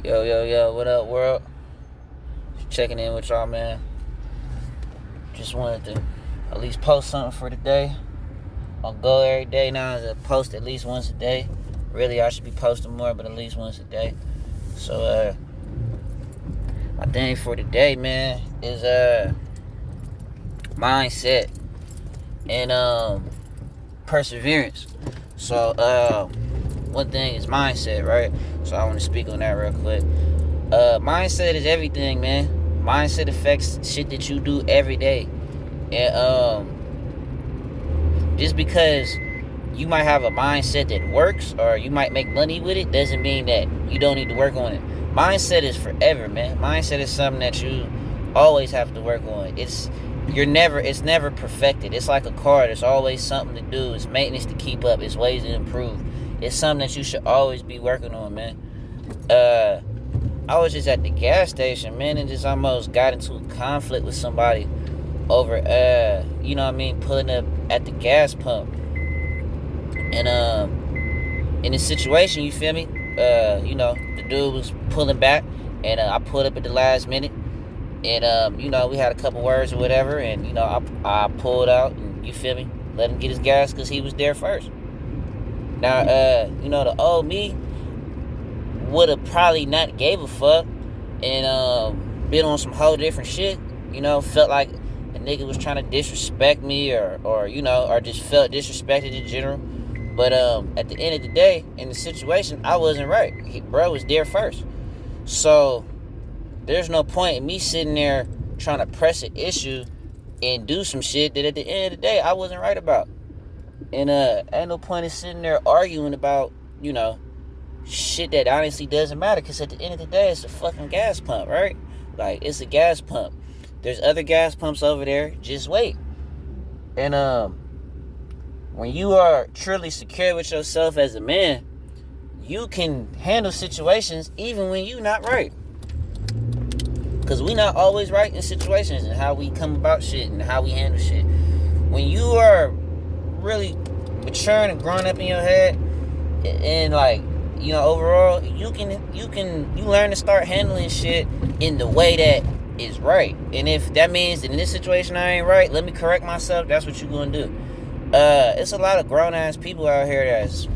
Yo, yo, yo, what up, world? Just checking in with y'all, man. Just wanted to at least post something for the day. I'll go every day now to post at least once a day. Really, I should be posting more, but at least once a day. So, my thing for today, man, is mindset and perseverance. So, one thing is mindset, right? So I want to speak on that real quick. Mindset is everything, man. Mindset affects shit that you do every day. And just because you might have a mindset that works or you might make money with it doesn't mean that you don't need to work on it. Mindset is forever, man. Mindset is something that you always have to work on. It's never perfected. It's like a car. There's always something to do. It's maintenance to keep up. It's ways to improve. It's something that you should always be working on, man. I was just at the gas station, man, and just almost got into a conflict with somebody over, pulling up at the gas pump. And, in this situation, you feel me? The dude was pulling back, and I pulled up at the last minute. And, we had a couple words or whatever, and, I pulled out, and you feel me? Let him get his gas because he was there first. Now, the old me would have probably not gave a fuck and been on some whole different shit. Felt like a nigga was trying to disrespect me or just felt disrespected in general. But at the end of the day, in the situation, I wasn't right. Bro was there first. So there's no point in me sitting there trying to press an issue and do some shit that at the end of the day I wasn't right about. And ain't no point in sitting there arguing about, shit that honestly doesn't matter. Because at the end of the day, it's a fucking gas pump, right? Like, it's a gas pump. There's other gas pumps over there. Just wait. And when you are truly secure with yourself as a man, you can handle situations even when you're not right. Because we not always right in situations and how we come about shit and how we handle shit. When you are really maturing and growing up in your head and overall you learn to start handling shit in the way that is right. And if that means that in this situation I ain't right, let me correct myself. That's what you're gonna do. It's a lot of grown ass people out here that's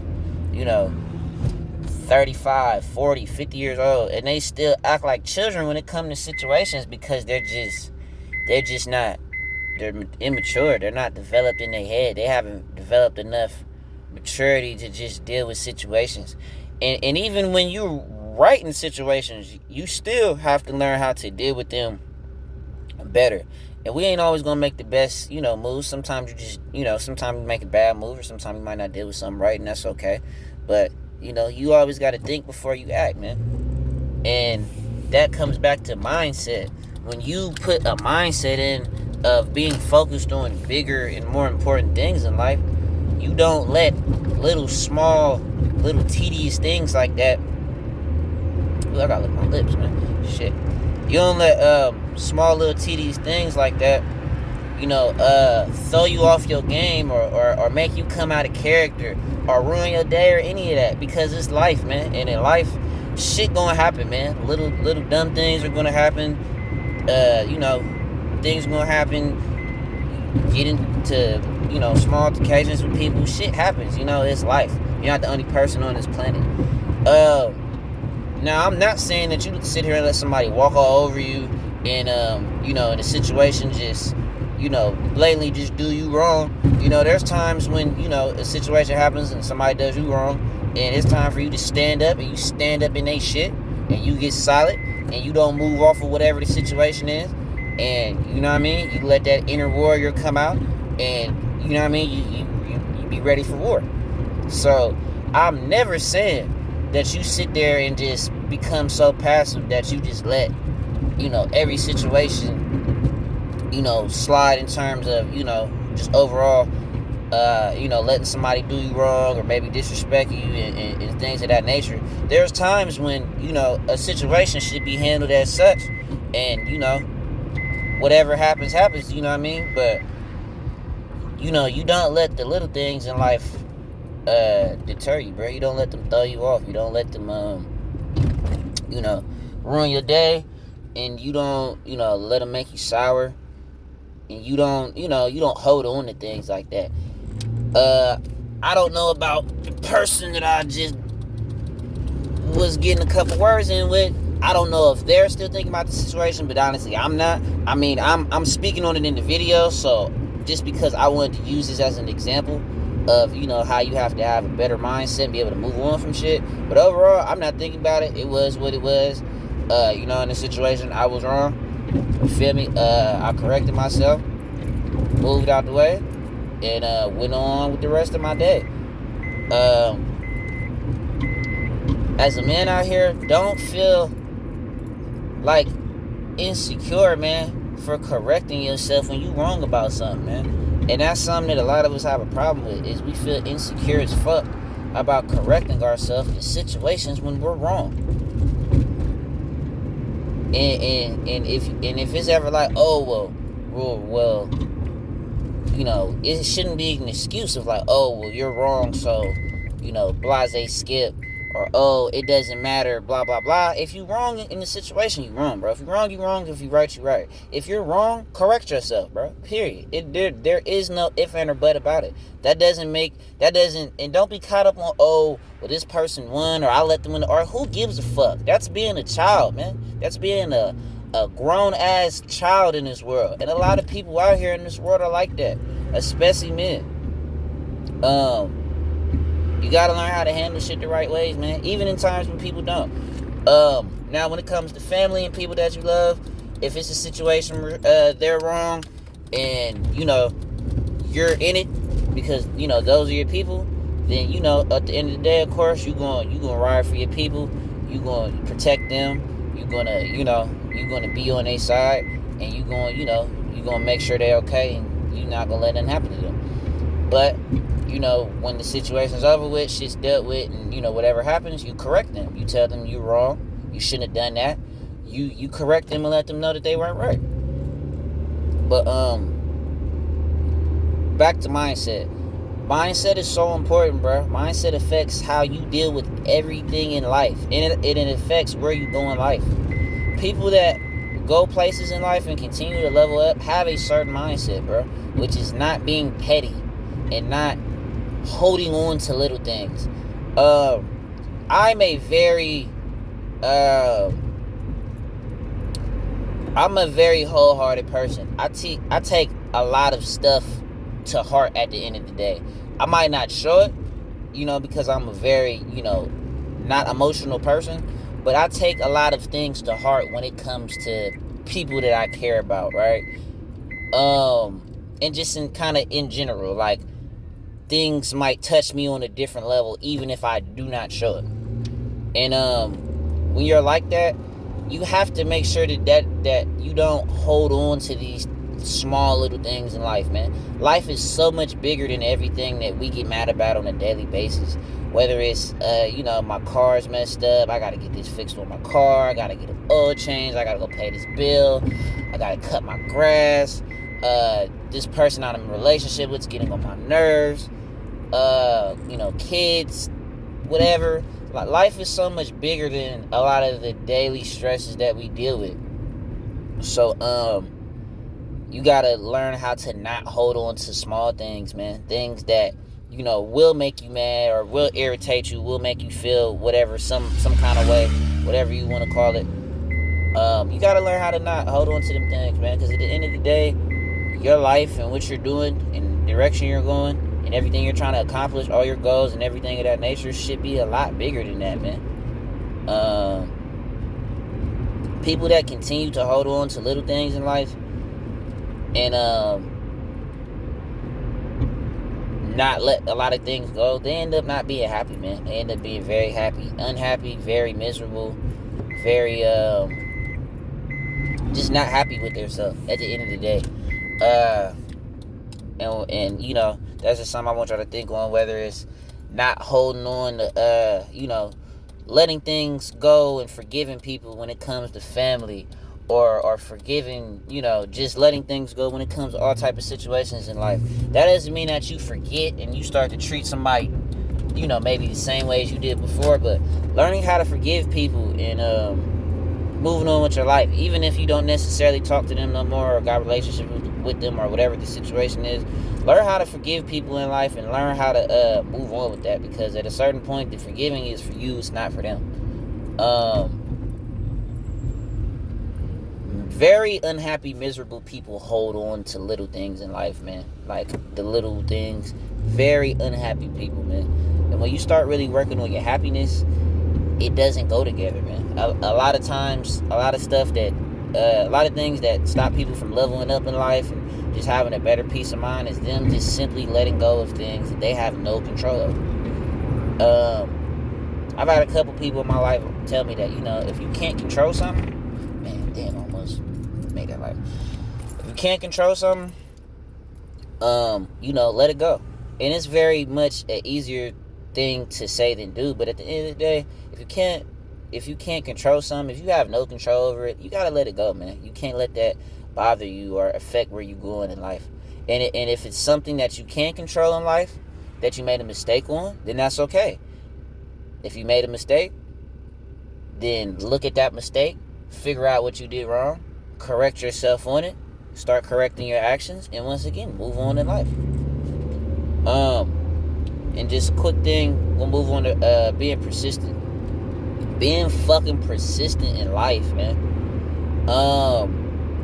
35, 40, 50 years old, and they still act like children when it comes to situations because they're just not. They're immature. They're not developed in their head. They haven't developed enough maturity to just deal with situations. And even when you're right in situations, you still have to learn how to deal with them better. And we ain't always gonna make the best, moves. Sometimes sometimes you make a bad move, or sometimes you might not deal with something right, and that's okay. But you always got to think before you act, man. And that comes back to mindset. When you put a mindset in of being focused on bigger and more important things in life, you don't let little tedious things like that. Ooh, I gotta lick my lips, man. Shit. You don't let small little tedious things like that, throw you off your game or make you come out of character or ruin your day or any of that, because it's life, man. And in life, shit gonna happen, man. Little dumb things are gonna happen. Things gonna happen. Get into small occasions with people. Shit happens. It's life. You're not the only person on this planet. Now I'm not saying that you sit here and let somebody walk all over you and in a situation just blatantly just do you wrong. There's times when a situation happens and somebody does you wrong, and it's time for you to stand up, and you stand up in they shit, and you get solid, and you don't move off of whatever the situation is, and you let that inner warrior come out, and you be ready for war. So I'm never saying that you sit there and just become so passive that you just let every situation slide in terms of just overall letting somebody do you wrong or maybe disrespect you and things of that nature. There's times when a situation should be handled as such, and whatever happens, but you don't let the little things in life deter you, bro. You don't let them throw you off. You don't let them you know, ruin your day, and you don't, let them make you sour, and you don't, you don't hold on to things like that. I don't know about the person that I just was getting a couple words in with. I don't know if they're still thinking about the situation, but honestly, I'm not. I mean, I'm speaking on it in the video, so just because I wanted to use this as an example of, how you have to have a better mindset and be able to move on from shit. But overall, I'm not thinking about it. It was what it was. In the situation, I was wrong. You feel me? I corrected myself, moved out the way, and went on with the rest of my day. As a man out here, don't feel like insecure, man, for correcting yourself when you wrong about something, man. And that's something that a lot of us have a problem with, is we feel insecure as fuck about correcting ourselves in situations when we're wrong. And if it's ever like, oh well, it shouldn't be an excuse of like, oh well, you're wrong, so blase skip, or oh, it doesn't matter, blah blah blah. If you wrong in the situation, you wrong, bro. If you're wrong, you wrong. If you're right, you right. If you're wrong, correct yourself, bro. Period. There is no if and or but about it. And don't be caught up on, oh well, this person won, or I let them win, or who gives a fuck. That's being a child, man. That's being a grown ass child in this world. And a lot of people out here in this world are like that, especially men. You gotta learn how to handle shit the right ways, man, even in times when people don't. Now when it comes to family and people that you love, if it's a situation where they're wrong and you're in it because those are your people, then at the end of the day, of course, you're gonna ride for your people. You're gonna protect them. You're gonna be on their side, and you're gonna make sure they're okay, and you're not gonna let nothing happen to them. But when the situation's over with, shit's dealt with, and whatever happens, you correct them. You tell them you're wrong. You shouldn't have done that. You correct them and let them know that they weren't right. But back to mindset. Mindset is so important, bro. Mindset affects how you deal with everything in life, and it affects where you go in life. People that go places in life and continue to level up have a certain mindset, bro, which is not being petty and not holding on to little things. I'm a very wholehearted person. I take a lot of stuff to heart at the end of the day. I might not show it, because I'm a very, not emotional person, but I take a lot of things to heart when it comes to people that I care about, right? And just in general, like, things might touch me on a different level, even if I do not show it. And when you're like that, you have to make sure that you don't hold on to these small little things in life, man. Life is so much bigger than everything that we get mad about on a daily basis. Whether it's my car's messed up, I gotta get this fixed on my car, I gotta get an oil change, I gotta go pay this bill, I gotta cut my grass, this person I'm in a relationship with's getting on my nerves, kids, whatever. Like, life is so much bigger than a lot of the daily stresses that we deal with. So you gotta learn how to not hold on to small things, man. Things that will make you mad, or will irritate you, will make you feel whatever, some kind of way, whatever you want to call it. You gotta learn how to not hold on to them things, man, because at the end of the day, your life and what you're doing and the direction you're going and everything you're trying to accomplish, all your goals and everything of that nature, should be a lot bigger than that, man. People that continue to hold on to little things in life and not let a lot of things go, they end up not being happy, man. They end up being very unhappy, very miserable, very just not happy with themselves at the end of the day. And that's just something I want y'all to think on, whether it's not holding on to letting things go and forgiving people when it comes to family, or forgiving, just letting things go when it comes to all type of situations in life. That doesn't mean that you forget and you start to treat somebody you know, maybe the same ways you did before, but learning how to forgive people and moving on with your life, even if you don't necessarily talk to them no more or got a relationship with them or whatever the situation is. Learn how to forgive people in life and learn how to move on with that, because at a certain point, the forgiving is for you, it's not for them. Very unhappy, miserable people hold on to little things in life, man. Like the little things. Very unhappy people, man. And when you start really working on your happiness, it doesn't go together, man. A lot of times, a lot of stuff that, a lot of things that stop people from leveling up in life and just having a better peace of mind is them just simply letting go of things that they have no control over. I've had a couple people in my life tell me that, you know, if you can't control something, man, damn, almost made that life. If you can't control something, you know, let it go. And it's very much an easier thing to say than do, but at the end of the day, if you can't control something, if you have no control over it, you gotta let it go, man. You can't let that bother you or affect where you're going in life. And if it's something that you can't control in life, that you made a mistake on, then that's okay. If you made a mistake, then look at that mistake, figure out what you did wrong, correct yourself on it, start correcting your actions, and once again, move on in life. And just a quick thing, we'll move on to being persistent. Being fucking persistent in life, man.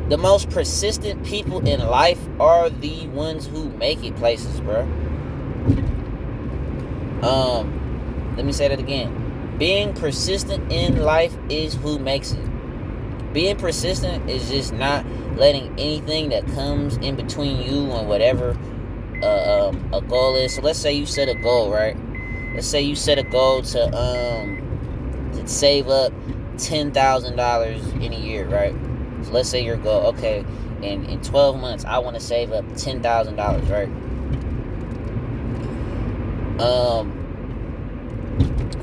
The most persistent people in life are the ones who make it places, bro. Let me say that again. Being persistent in life is who makes it. Being persistent is just not letting anything that comes in between you and whatever a goal is. So let's say you set a goal, right? Let's say you set a goal to save up $10,000 in a year, right? So let's say your goal, okay, in 12 months, I want to save up $10,000, right?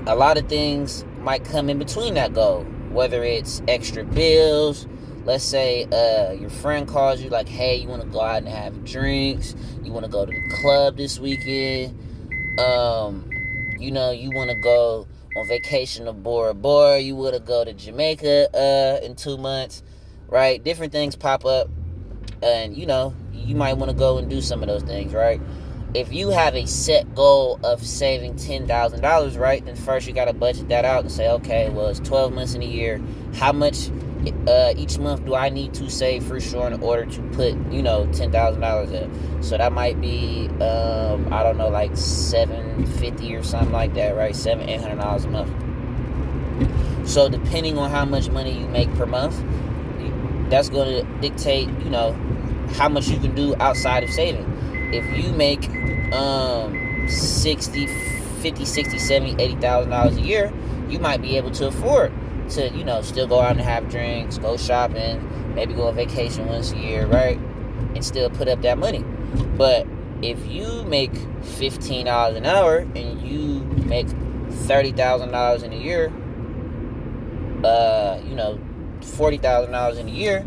A lot of things might come in between that goal, whether it's extra bills. Let's say your friend calls you like, hey, you want to go out and have drinks, you want to go to the club this weekend, you know, you want to go on vacation to Bora Bora, you want to go to Jamaica in 2 months, right? Different things pop up, and you know, you might want to go and do some of those things, right? If you have a set goal of saving $10,000, right, then first you got to budget that out and say, okay, well, it's 12 months in a year. How much each month do I need to save for sure in order to put, you know, $10,000 in? So that might be, I don't know, like $750 or something like that, right? $800 a month. So depending on how much money you make per month, that's going to dictate, you know, how much you can do outside of saving. If you make $50, $60, $70, $80,000 a year, you might be able to afford to, you know, still go out and have drinks, go shopping, maybe go on vacation once a year, right? And still put up that money. But if you make $15 an hour and you make $30,000 in a year, you know, $40,000 in a year,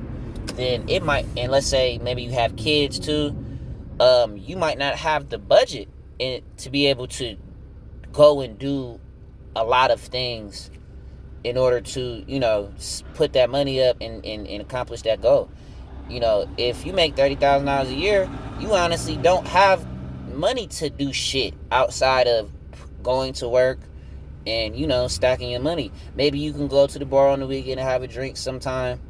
then it might, and let's say maybe you have kids too, you might not have the budget to be able to go and do a lot of things in order to, you know, put that money up and accomplish that goal. You know, if you make $30,000 a year, you honestly don't have money to do shit outside of going to work and, you know, stacking your money. Maybe you can go to the bar on the weekend and have a drink sometime.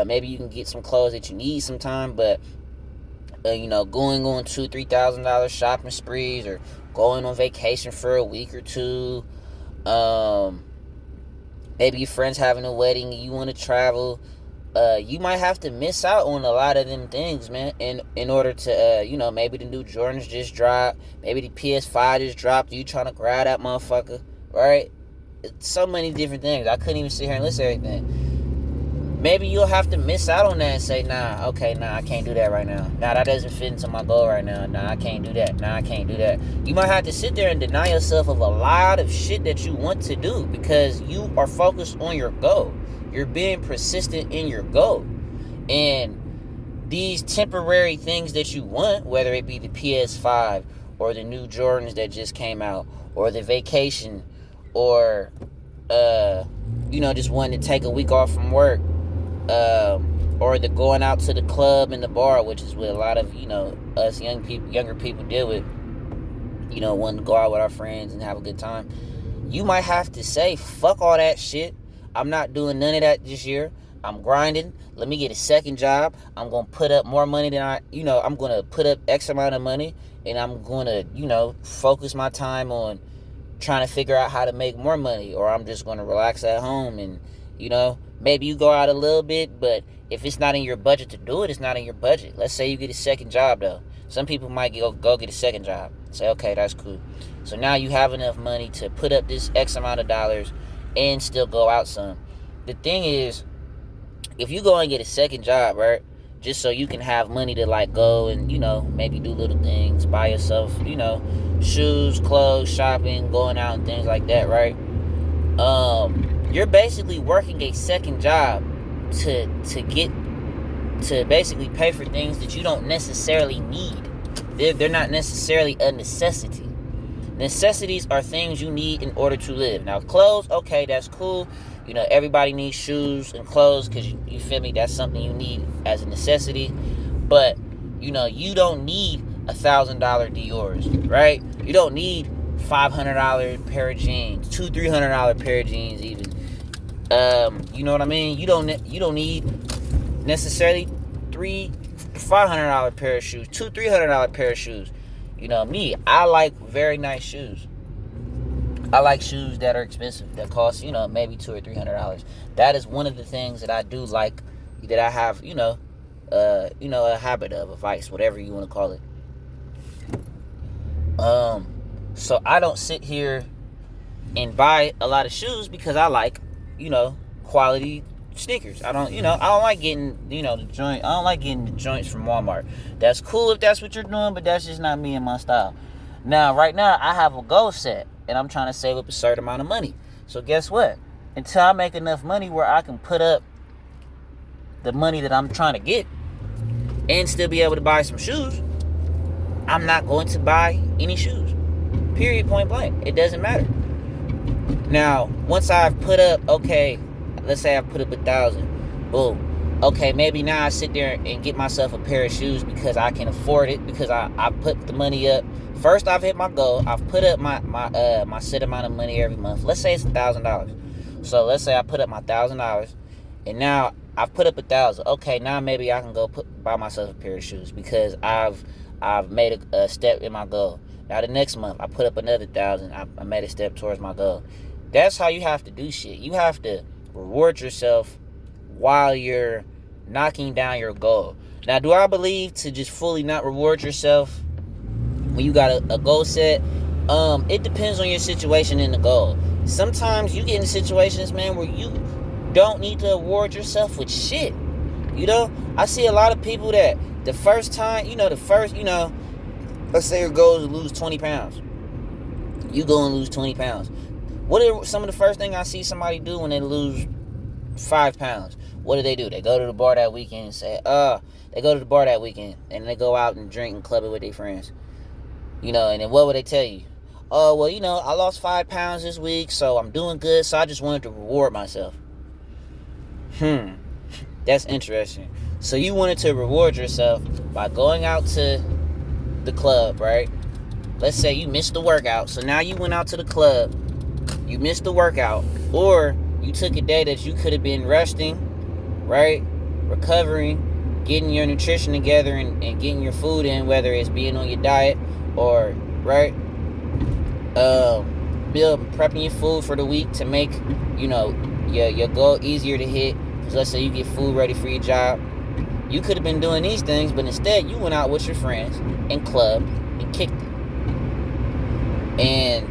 Maybe you can get some clothes that you need sometime, but you know, going on $2,000-$3,000 shopping sprees or going on vacation for a week or two. Maybe your friend's having a wedding and you want to travel. You might have to miss out on a lot of them things, man, in order to, you know, maybe the new Jordans just dropped. Maybe the PS5 just dropped. You trying to grab that motherfucker, right? It's so many different things. I couldn't even sit here and list everything. Maybe you'll have to miss out on that and say, nah, I can't do that right now. Nah, that doesn't fit into my goal right now. Nah, I can't do that. Nah, I can't do that. You might have to sit there and deny yourself of a lot of shit that you want to do because you are focused on your goal. You're being persistent in your goal. And these temporary things that you want, whether it be the PS5 or the new Jordans that just came out, or the vacation, or just wanting to take a week off from work, or the going out to the club and the bar, which is what a lot of us younger people deal with. Wanting to go out with our friends and have a good time. You might have to say, fuck all that shit. I'm not doing none of that this year. I'm grinding. Let me get a second job. I'm going to put up more money than I'm going to put up X amount of money, and I'm going to, focus my time on trying to figure out how to make more money, or I'm just going to relax at home and, maybe you go out a little bit, but if it's not in your budget to do it, it's not in your budget. Let's say you get a second job, though. Some people might go get a second job. Say, okay, that's cool. So now you have enough money to put up this X amount of dollars and still go out some. The thing is, if you go and get a second job, right, just so you can have money to go and, maybe do little things, buy yourself, shoes, clothes, shopping, going out and things like that, right? You're basically working a second job to basically pay for things that you don't necessarily need. They're not necessarily a necessity. Necessities are things you need in order to live. Now, clothes, okay, that's cool. Everybody needs shoes and clothes because you feel me? That's something you need as a necessity. But, you don't need $1,000 Dior's, right? You don't need $500 pair of jeans, $200-$300 pair of jeans even. You know what I mean? You don't need necessarily $500 pair of shoes, $200-$300 pair of shoes. Me, I like very nice shoes. I like shoes that are expensive, that cost, maybe $200 or $300. That is one of the things that I do like, that I have, a habit of, a vice, whatever you want to call it. So I don't sit here and buy a lot of shoes because I like, quality sneakers. I don't like getting, the joint. I don't like getting the joints from Walmart. That's cool if that's what you're doing, but that's just not me and my style. Now, right now, I have a goal set, and I'm trying to save up a certain amount of money. So guess what? Until I make enough money where I can put up the money that I'm trying to get and still be able to buy some shoes, I'm not going to buy any shoes. Period, point blank. It doesn't matter. Now, once I've put up, okay, let's say I put up 1,000. Boom. Okay, maybe now I sit there and get myself a pair of shoes because I can afford it, because I put the money up. First, I've hit my goal. I've put up my set amount of money every month. Let's say it's $1,000. So let's say I put up my $1,000, and now I've put up 1,000. Okay, now maybe I can go buy myself a pair of shoes because I've made a step in my goal. Now the next month I put up another 1,000. I made a step towards my goal. That's how you have to do shit. You have to reward yourself while you're knocking down your goal. Now, do I believe to just fully not reward yourself when you got a goal set? It depends on your situation and the goal. Sometimes you get in situations, man, where you don't need to reward yourself with shit. I see a lot of people that the first time, let's say your goal is to lose 20 pounds. You go and lose 20 pounds. What are some of the first thing I see somebody do when they lose 5 pounds? What do? They go to the bar that weekend and say, they go to the bar that weekend and they go out and drink and club it with their friends. And then what would they tell you? Oh, well, I lost 5 pounds this week, so I'm doing good, so I just wanted to reward myself. That's interesting. So you wanted to reward yourself by going out to the club, right? Let's say you missed the workout, so now you went out to the club, you missed the workout, or you took a day that you could have been resting, right? Recovering, getting your nutrition together and getting your food in, whether it's being on your diet or, right? Prepping your food for the week to make, your goal easier to hit. Because let's say you get food ready for your job. You could have been doing these things, but instead you went out with your friends and clubbed and kicked it. And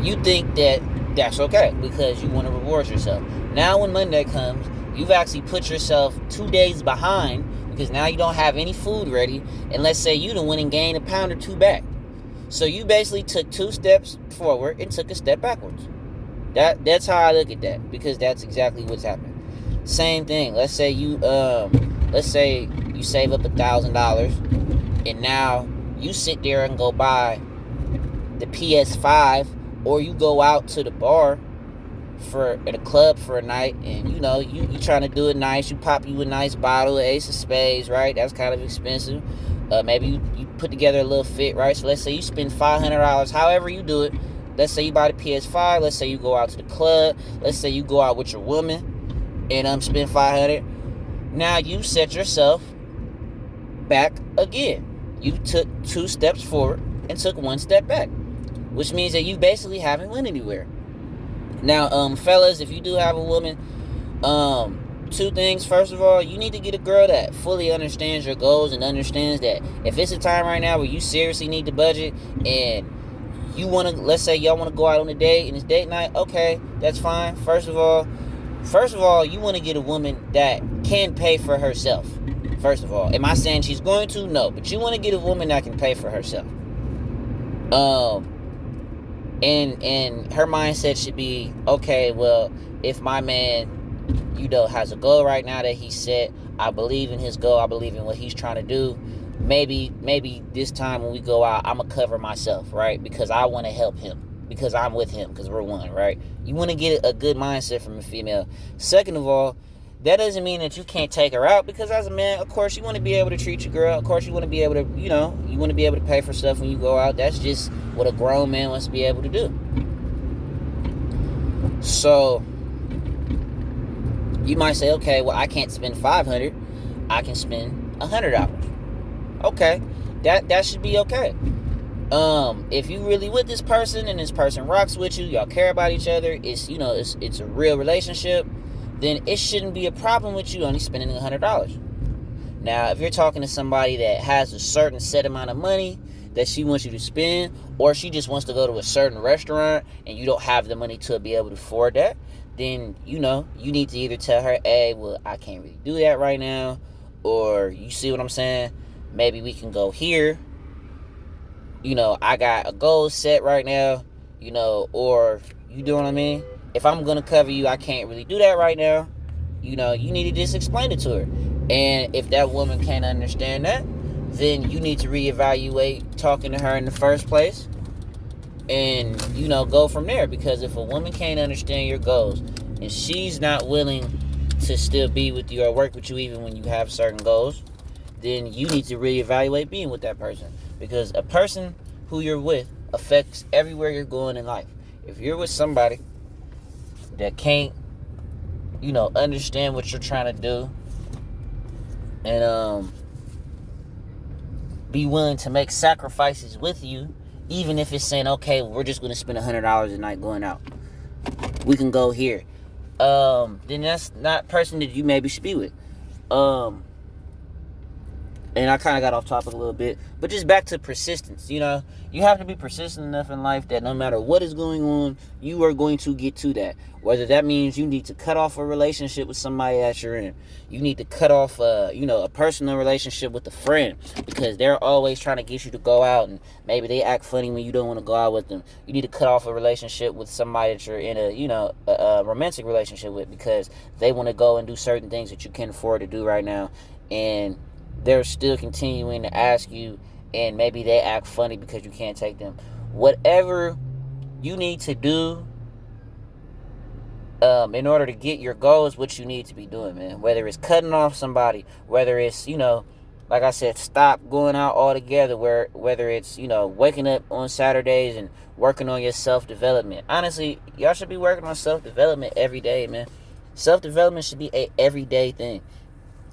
you think that that's okay because you want to reward yourself. Now when Monday comes, you've actually put yourself 2 days behind because now you don't have any food ready. And let's say you done went and gained a pound or two back. So you basically took 2 steps forward and took a step backwards. That's how I look at that, because that's exactly what's happening. Same thing. Let's say you save up $1,000, and now You sit there and go buy the PS5, or you go out to the bar at a club for a night, and you trying to do it nice. You pop you a nice bottle of Ace of Spades, right? That's kind of expensive. Maybe you put together a little fit, right? So let's say you spend $500, however you do it. Let's say you buy the PS5. Let's say you go out to the club. Let's say you go out with your woman and spend $500. Now you set yourself back again. You took 2 steps forward and took 1 step back, which means that you basically haven't went anywhere. Now, fellas, if you do have a woman, 2 things. First of all, you need to get a girl that fully understands your goals and understands that if it's a time right now where you seriously need the budget and you want to, let's say y'all want to go out on a date and it's date night, okay, that's fine. First of all, you want to get a woman that can pay for herself. First of all, am I saying she's going to? No, but you want to get a woman that can pay for herself. And her mindset should be, okay, well, if my man, has a goal right now that he set, I believe in his goal, I believe in what he's trying to do. Maybe this time when we go out, I'm gonna cover myself, right? Because I want to help him, because I'm with him, because we're one, right? You want to get a good mindset from a female. Second of all, that doesn't mean that you can't take her out, because as a man, of course, you want to be able to treat your girl. Of course, you want to be able to, you want to be able to pay for stuff when you go out. That's just what a grown man wants to be able to do. So you might say, okay, well, I can't spend $500. I can spend $100. Okay, that should be okay. If you really with this person and this person rocks with you, y'all care about each other, it's a real relationship, then it shouldn't be a problem with you only spending $100. Now, if you're talking to somebody that has a certain set amount of money that she wants you to spend, or she just wants to go to a certain restaurant and you don't have the money to be able to afford that, then, you need to either tell her, hey, well, I can't really do that right now, or you see what I'm saying? Maybe we can go here. I got a goal set right now, or you know what I mean? If I'm going to cover you, I can't really do that right now. You need to just explain it to her. And if that woman can't understand that, then you need to reevaluate talking to her in the first place. And, go from there. Because if a woman can't understand your goals and she's not willing to still be with you or work with you even when you have certain goals, then you need to reevaluate being with that person. Because a person who you're with affects everywhere you're going in life. If you're with somebody that can't, understand what you're trying to do and be willing to make sacrifices with you, even if it's saying, okay, we're just going to spend $100 a night going out, we can go here, then that's not a person that you maybe should be with. And I kind of got off topic a little bit, but just back to persistence. You have to be persistent enough in life that no matter what is going on, you are going to get to that. Whether that means you need to cut off a relationship with somebody that you're in, you need to cut off, a personal relationship with a friend because they're always trying to get you to go out, and maybe they act funny when you don't want to go out with them. You need to cut off a relationship with somebody that you're in a romantic relationship with because they want to go and do certain things that you can't afford to do right now, and they're still continuing to ask you, and maybe they act funny because you can't take them. Whatever you need to do in order to get your goals, what you need to be doing, man. Whether it's cutting off somebody, whether it's, like I said, stop going out altogether, whether it's, waking up on Saturdays and working on your self-development. Honestly, y'all should be working on self-development every day, man. Self-development should be a everyday thing.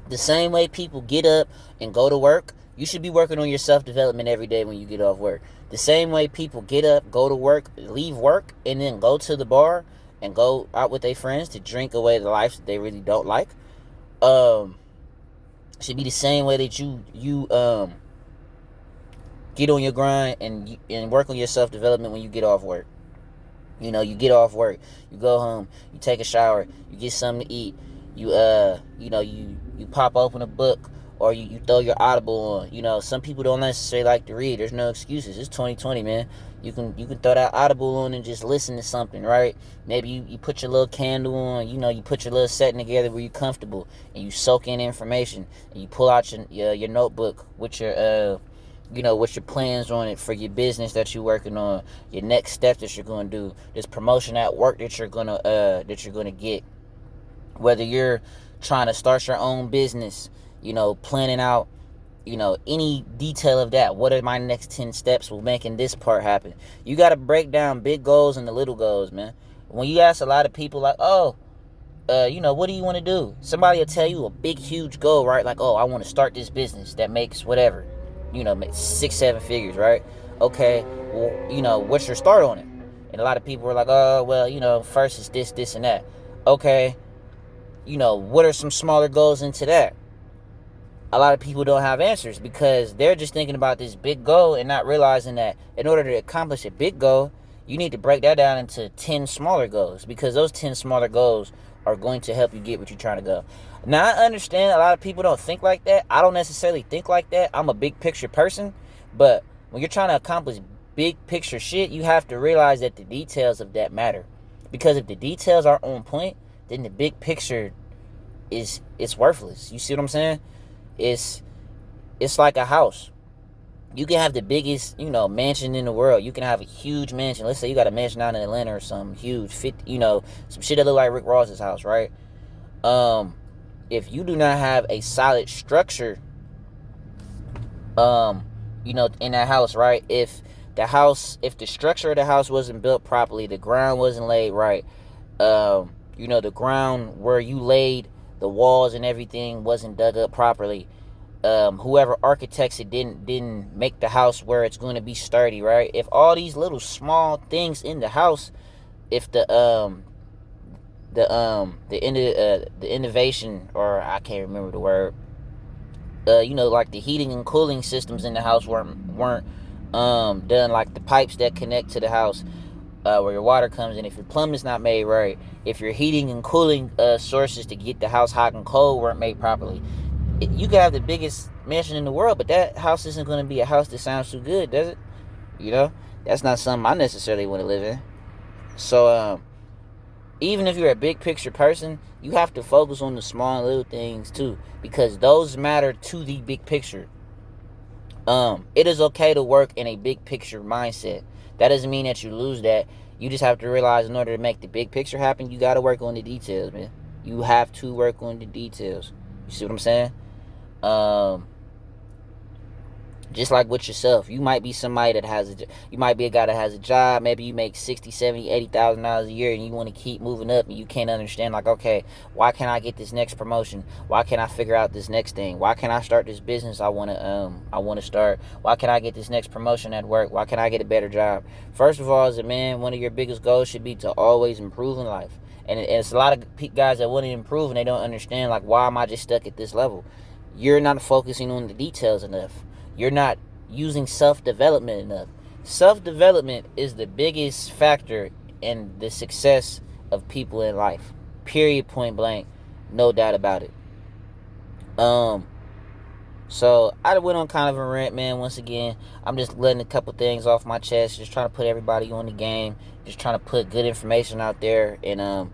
The same way people get up and go to work, you should be working on your self-development every day when you get off work. The same way people get up, go to work, leave work, and then go to the bar and go out with their friends to drink away the life that they really don't like. Should be the same way that you get on your grind and work on your self-development when you get off work. You get off work, you go home, you take a shower, you get something to eat. You pop open a book, or you throw your Audible on. Some people don't necessarily like to read. There's no excuses. It's 2020, man. You can throw that Audible on and just listen to something, right? Maybe you put your little candle on. You put your little setting together where you're comfortable, and you soak in information, and you pull out your notebook with your what's your plans on it for your business that you're working on, your next step that you're going to do, this promotion at work that you're going to get, whether you're trying to start your own business, planning out, any detail of that. What are my next 10 steps with making this part happen? You got to break down big goals into little goals, man. When you ask a lot of people like, oh, what do you want to do? Somebody will tell you a big, huge goal, right? Like, oh, I want to start this business that makes whatever, makes 6-7 figures, right? Okay, well, what's your start on it? And a lot of people are like, oh, well, first is this, and that. Okay, what are some smaller goals into that? A lot of people don't have answers because they're just thinking about this big goal and not realizing that in order to accomplish a big goal, you need to break that down into 10 smaller goals, because those 10 smaller goals are going to help you get what you're trying to go. Now, I understand a lot of people don't think like that. I don't necessarily think like that. I'm a big picture person. But when you're trying to accomplish big picture shit, you have to realize that the details of that matter. Because if the details are on point, then the big picture it's worthless. You see what I'm saying? It's like a house. You can have the biggest, mansion in the world. You can have a huge mansion. Let's say you got a mansion out in Atlanta or something huge, some shit that look like Rick Ross's house, right? If you do not have a solid structure, in that house, right? If the structure of the house wasn't built properly, the ground wasn't laid right, the ground where you laid the walls and everything wasn't dug up properly. Whoever architects it didn't make the house where it's going to be sturdy, right? If all these little small things in the house, if the innovation, or I can't remember the word, like the heating and cooling systems in the house weren't done, like the pipes that connect to the house, where your water comes in, if your plumbing's not made right, if your heating and cooling sources to get the house hot and cold weren't made properly, you can have the biggest mansion in the world, but that house isn't going to be a house that sounds too good, does it? That's not something I necessarily want to live in. So, even if you're a big picture person, you have to focus on the small and little things too, because those matter to the big picture. It is okay to work in a big picture mindset. That doesn't mean that you lose that. You just have to realize in order to make the big picture happen, you got to work on the details, man. You have to work on the details. You see what I'm saying? Just like with yourself, you might be somebody that you might be a guy that has a job. Maybe you make $60,000, $70,000, $80,000 a year, and you want to keep moving up, and you can't understand, like, okay, why can't I get this next promotion? Why can't I figure out this next thing? Why can't I start this business I want to start? Why can't I get this next promotion at work? Why can't I get a better job? First of all, as a man, one of your biggest goals should be to always improve in life. And it's a lot of guys that want to improve, and they don't understand, like, why am I just stuck at this level? You're not focusing on the details enough. You're not using self-development enough. Self-development is the biggest factor in the success of people in life. Period, point blank. No doubt about it. So I went on kind of a rant, man. Once again, I'm just letting a couple things off my chest, just trying to put everybody on the game, just trying to put good information out there, and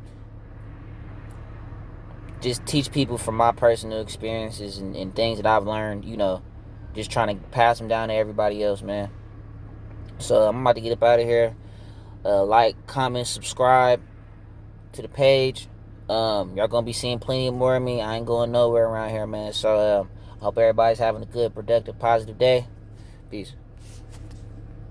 just teach people from my personal experiences and things that I've learned, just trying to pass them down to everybody else, man. So I'm about to get up out of here. Like, comment, subscribe to the page. Y'all gonna be seeing plenty more of me. I ain't going nowhere around here, man. So I hope everybody's having a good, productive, positive day. Peace.